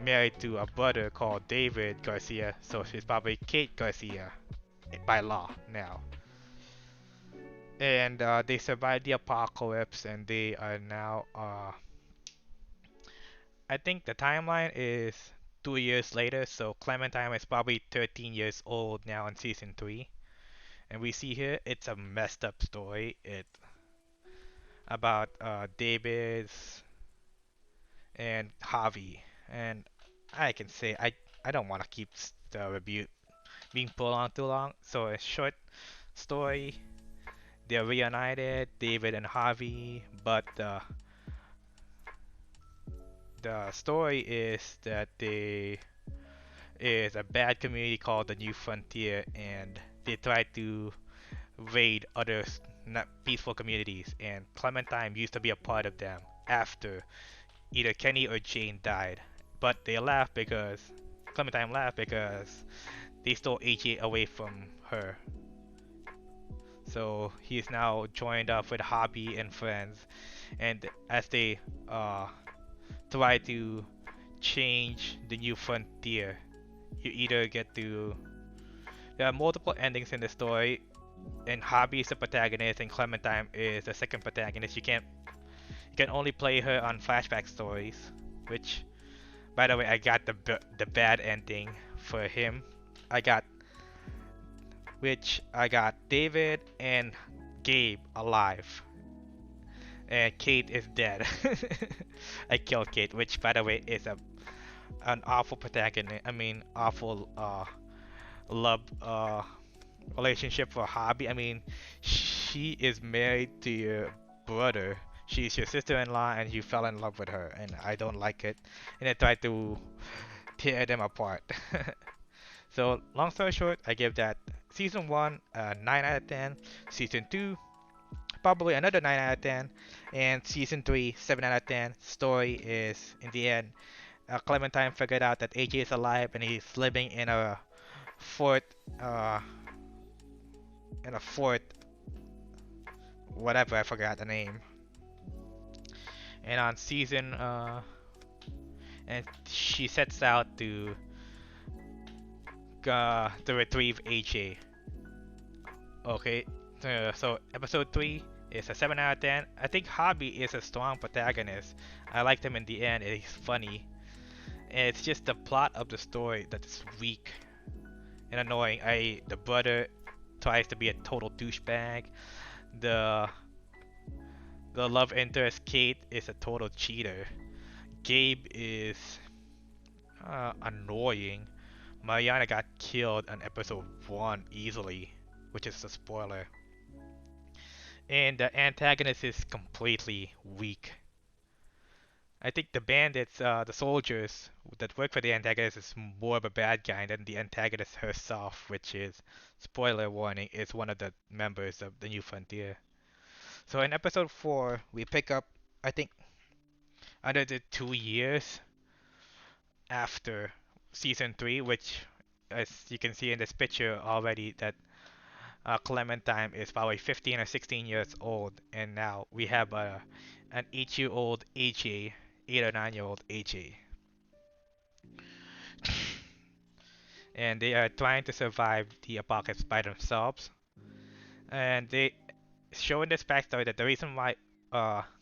[SPEAKER 1] married to a brother called David Garcia, so she's probably Kate Garcia by law now. And they survived the apocalypse, and they are now I think the timeline is 2 years later, so Clementine is probably 13 years old now in season 3. And we see here it's a messed up story. It about David's and Javi. And I can say I don't want to keep the review being pulled on too long. So a short story. They're reunited, David and Javi, but the story is that they is a bad community called the New Frontier, and they try to raid other not peaceful communities. And Clementine used to be a part of them after either Kenny or Jane died, but they laughed because Clementine laughed because they stole AJ away from her. So he's now joined up with Hobby and friends, and as they try to change the New Frontier, you either get to there are multiple endings in the story, and Hobby is the protagonist, and Clementine is the second protagonist. You can only play her on flashback stories, which, by the way, I got the bad ending for him. I got I got David and Gabe alive, and Kate is dead. I killed Kate, which, by the way, is an awful protagonist. I mean, awful love relationship for Hobby. I mean, she is married to your brother. She's your sister-in-law, and you fell in love with her, and I don't like it. And I tried to tear them apart. So, long story short, I give that season 1 a 9 out of 10, season 2 probably another 9 out of 10, and season 3 7 out of 10. Story is, in the end, Clementine figured out that AJ is alive and he's living fort, uh, in a fort, whatever, I forgot the name. And on season, and she sets out to retrieve AJ. Okay, so episode 3 is a 7 out of 10. I think Hobby is a strong protagonist. I liked him in the end, and he's funny. And it's just the plot of the story that is weak and annoying. The brother tries to be a total douchebag. The the love interest Kate is a total cheater. Gabe is annoying. Mariana got killed on episode 1 easily, which is a spoiler. And the antagonist is completely weak. I think the bandits, the soldiers that work for the antagonist, is more of a bad guy than the antagonist herself, which is, spoiler warning, is one of the members of the New Frontier. So in episode 4, we pick up, I think, under the 2 years after season 3, which, as you can see in this picture already, that Clementine is probably 15 or 16 years old, and now we have an 8-year-old AJ, 8 or 9-year-old AJ. And they are trying to survive the apocalypse by themselves. And they show in this backstory that the reason why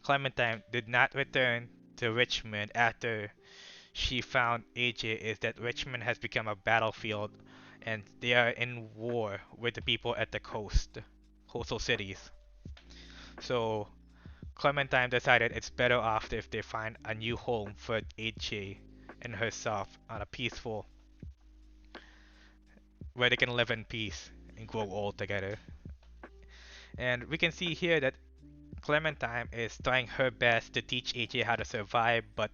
[SPEAKER 1] Clementine did not return to Richmond after she found AJ is that Richmond has become a battlefield and they are in war with the people at the coastal cities. So Clementine decided it's better off if they find a new home for AJ and herself on a peaceful where they can live in peace and grow old together. And we can see here that Clementine is trying her best to teach AJ how to survive, but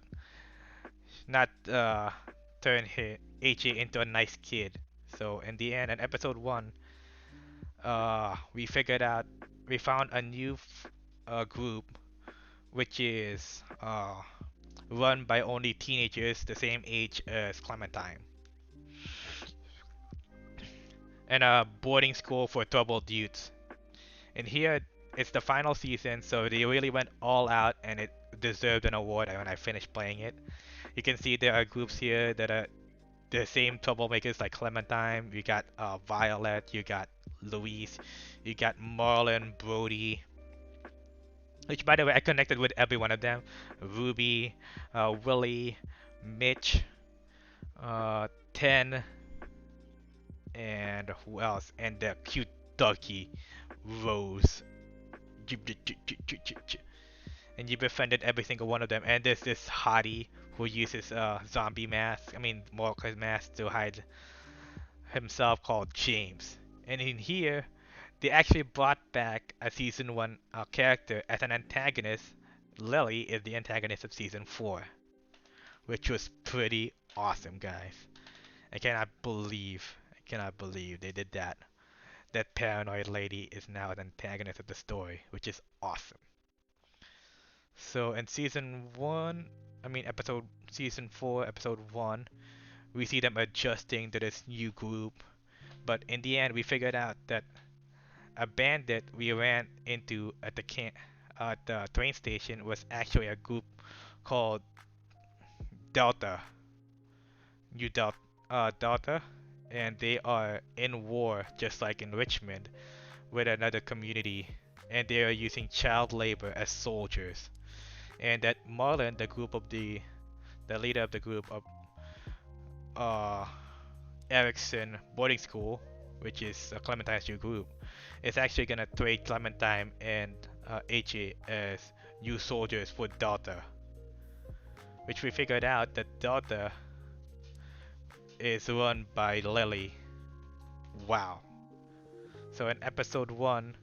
[SPEAKER 1] not turn AJ into a nice kid. So in the end, in episode 1, we figured out we found a new group which is run by only teenagers the same age as Clementine, and a boarding school for troubled youths. And here it's the final season, so they really went all out, and it deserved an award when I finished playing it. You can see there are groups here that are the same troublemakers like Clementine. You got Violet, you got Louise, you got Marlon, Brody, Which, by the way, I connected with every one of them: Ruby, Willie, Mitch, uh, Ten, and who else? And the cute doggy, Rose. And you befriended every single one of them. And there's this hottie who uses a zombie mask, I mean, Morocco's mask to hide himself, called James. And in here, they actually brought back a season 1 character as an antagonist. Lily is the antagonist of season 4, which was pretty awesome, guys. I cannot believe they did that. That paranoid lady is now an antagonist of the story, which is awesome. So in season 1, I mean episode season 4, episode 1, we see them adjusting to this new group, but in the end we figured out that a bandit we ran into at at the train station was actually a group called Delta, New Delta, and they are in war just like in Richmond with another community, and they are using child labor as soldiers. And that Marlon, the leader of the group of uh Erickson boarding school, which is Clementine's new group, is actually gonna trade Clementine and AJ as new soldiers for Delta, which we figured out that Delta is run by Lily. Wow. So in episode 1,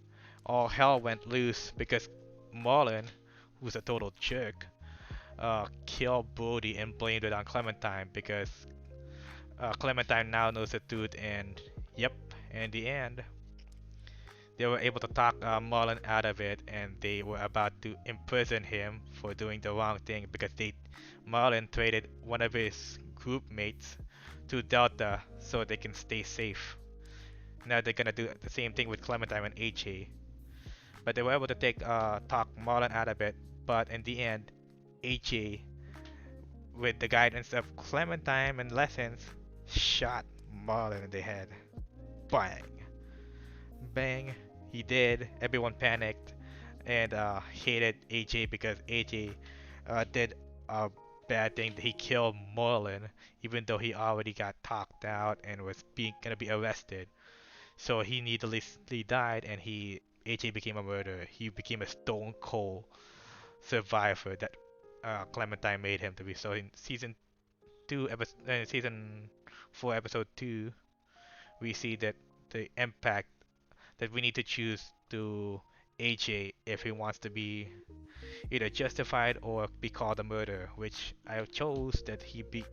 [SPEAKER 1] all hell went loose because Marlon, who's a total jerk, killed Brody and blamed it on Clementine because Clementine now knows the truth, and yep, in the end, they were able to talk Marlon out of it, and they were about to imprison him for doing the wrong thing because Marlon traded one of his group mates to Delta so they can stay safe. Now they're gonna do the same thing with Clementine and AJ, but they were able to talk Marlon out of it. But in the end, AJ, with the guidance of Clementine and lessons, shot Marlon in the head. Bang! Bang! He did. Everyone panicked and hated AJ because AJ did a bad thing. He killed Marlon, even though he already got talked out and was gonna be arrested. So he needlessly died, and AJ became a murderer. He became a stone cold survivor that Clementine made him to be. So in season 4, episode 2, we see that the impact that we need to choose to AJ if he wants to be either justified or be called a murderer, which I chose that he be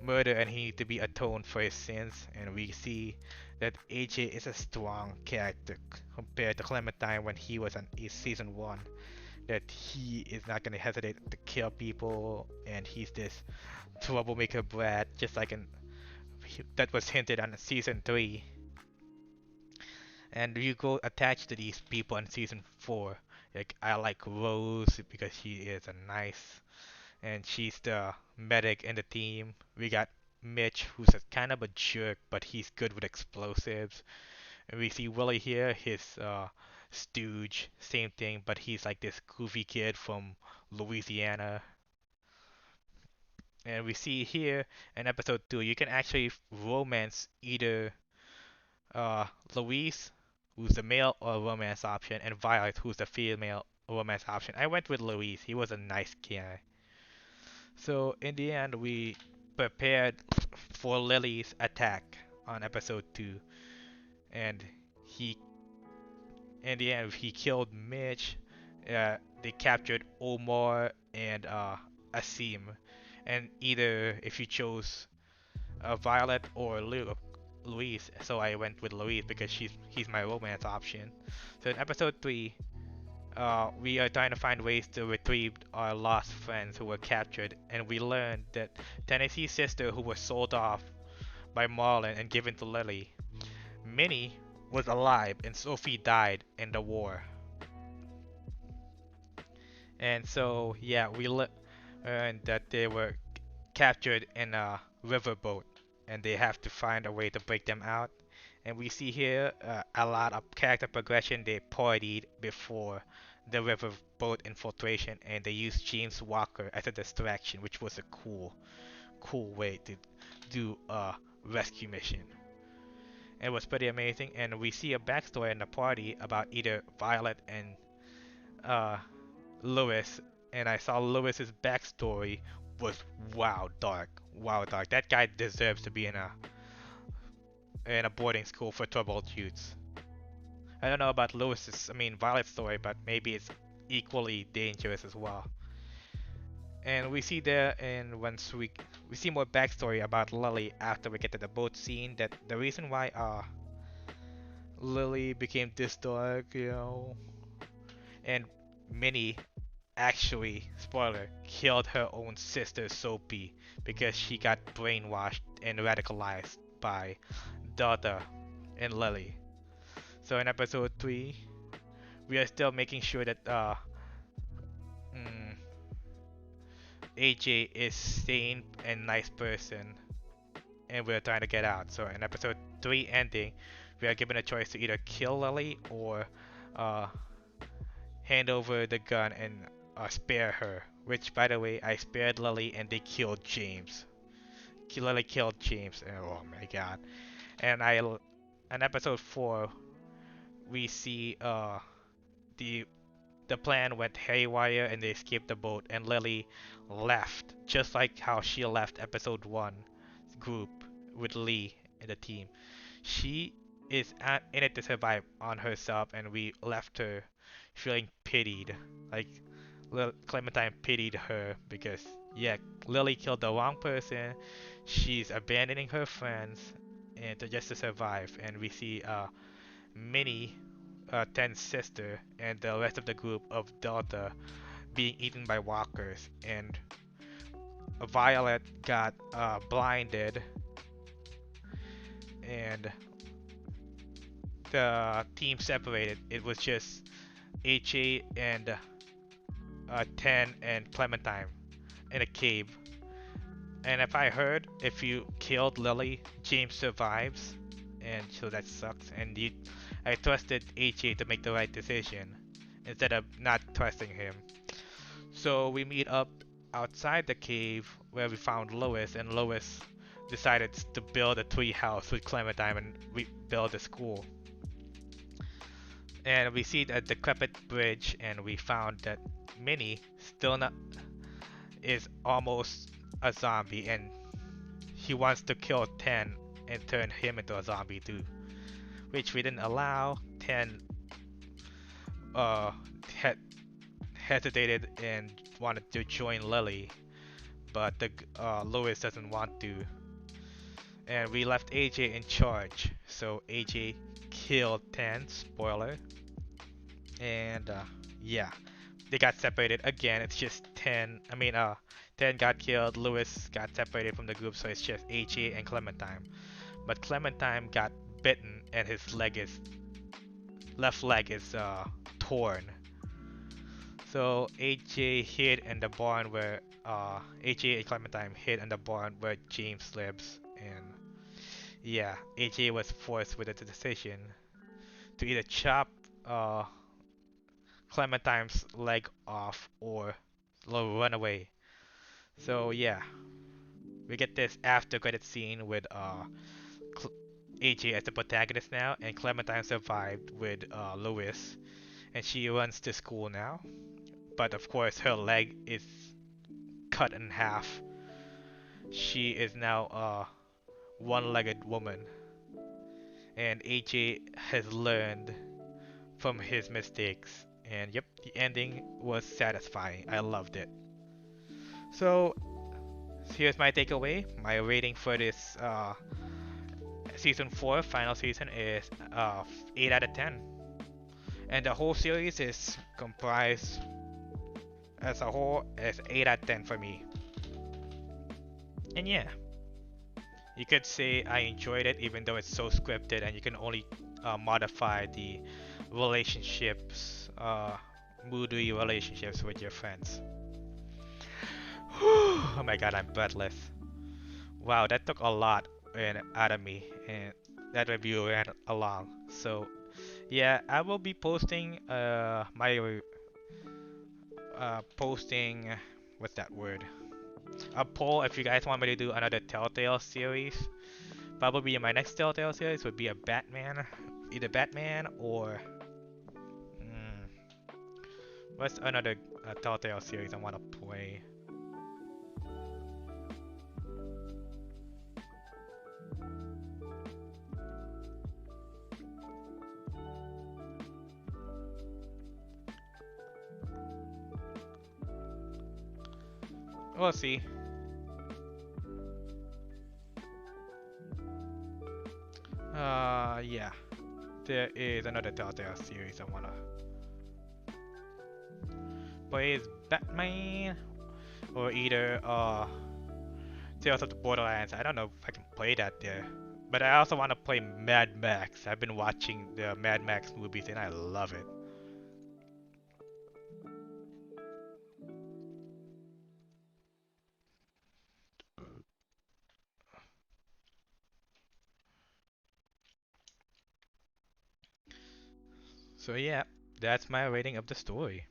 [SPEAKER 1] murder and he need to be atoned for his sins. And we see that AJ is a strong character compared to Clementine when he was on season 1. That he is not gonna hesitate to kill people, and he's this troublemaker brat, just like that was hinted on season 3. And you go attached to these people in season 4. Like I like Rose because she is a nice, and she's the medic in the team. We got Mitch, who's a kind of a jerk, but he's good with explosives. And we see Willie here, his stooge, same thing, but he's like this goofy kid from Louisiana. And we see here in episode 2, you can actually romance either Louise, who's the male or romance option, and Violet, who's the female romance option. I went with Louise. He was a nice guy. So in the end, we prepared for Lily's attack on episode 2, and he, in the end, he killed Mitch. They captured Omar and Asim, and either if you chose Violet or Louise, so I went with Louise because he's my romance option. So in episode 3, we are trying to find ways to retrieve our lost friends who were captured, and we learned that Tennessee's sister, who was sold off by Marlon and given to Lily, Minnie, was alive, and Sophie died in the war. And so, yeah, learned that they were captured in a riverboat, and they have to find a way to break them out. And we see here a lot of character progression they parodied before the riverboat infiltration, and they used James Walker as a distraction, which was a cool way to do a rescue mission. It was pretty amazing, and we see a backstory in the party about either Violet and uh, Lewis, and I saw Lewis's backstory was wow dark. That guy deserves to be in a boarding school for troubled youths. I don't know about Violet's story, but maybe it's equally dangerous as well. And we see there, and once we see more backstory about Lily after we get to the boat scene, that the reason why Lily became this dark, and Minnie actually, spoiler, killed her own sister Soapy because she got brainwashed and radicalized by Dada and Lily. So in episode 3, we are still making sure that mm, AJ is sane and nice person, and we're trying to get out. So in episode 3 ending, we are given a choice to either kill Lily or uh, hand over the gun and spare her. Which, by the way, I spared Lily and they killed James. Lily killed James. Oh my god. And in episode 4, we see the the plan went haywire and they escaped the boat and Lily left, just like how she left episode 1 group with Lee and the team. She is in it to survive on herself, and we left her feeling pitied. Like Clementine pitied her because yeah, Lily killed the wrong person. She's abandoning her friends and just to survive. And we see Minnie, Ten's sister, and the rest of the group of Delta being eaten by walkers. And Violet got blinded, and the team separated. It was just HA and 10 and Clementine in a cave. And if I heard, if you killed Lily, James survives, and so that sucks. And I trusted HA to make the right decision instead of not trusting him. So we meet up outside the cave where we found Lois, and Lois decided to build a tree house with Clementine and rebuild a school. And we see a decrepit bridge, and we found that Minnie still not is almost a zombie, and he wants to kill Ten and turn him into a zombie too, which we didn't allow. Ten uh hesitated and wanted to join Lily, but the Lois doesn't want to, and we left AJ in charge. So AJ killed Ten. Spoiler. And yeah, they got separated again. It's just 10. 10 got killed. Lewis got separated from the group, so it's just AJ and Clementine. But Clementine got bitten, and his left leg is torn. So AJ hid in the barn where AJ and Clementine hid in the barn where James lives, and yeah, AJ was forced with a decision to either chop Clementine's leg off or run away. So yeah, we get this after credit scene with AJ as the protagonist now, and Clementine survived with Louis, and she runs to school now. But of course, her leg is cut in half. She is now a one-legged woman, and AJ has learned from his mistakes. And yep, the ending was satisfying. I loved it. So here's my takeaway. My rating for this season 4 final season is 8 out of 10. And the whole series is comprised as a whole as 8 out of 10 for me. And yeah, you could say I enjoyed it even though it's so scripted and you can only modify the relationships, moody relationships with your friends. Oh my god, I'm breathless. Wow, that took a lot out of me, and that review ran along. So yeah, I will be posting my posting, what's that word? A poll if you guys want me to do another Telltale series. Probably my next Telltale series would be a Batman, either Batman or what's another Telltale series I want to play? We'll see. Yeah. There is another Telltale series I wanna play is Batman or either Tales of the Borderlands. I don't know if I can play that there. But I also want to play Mad Max. I've been watching the Mad Max movies and I love it. So yeah, that's my rating of the story.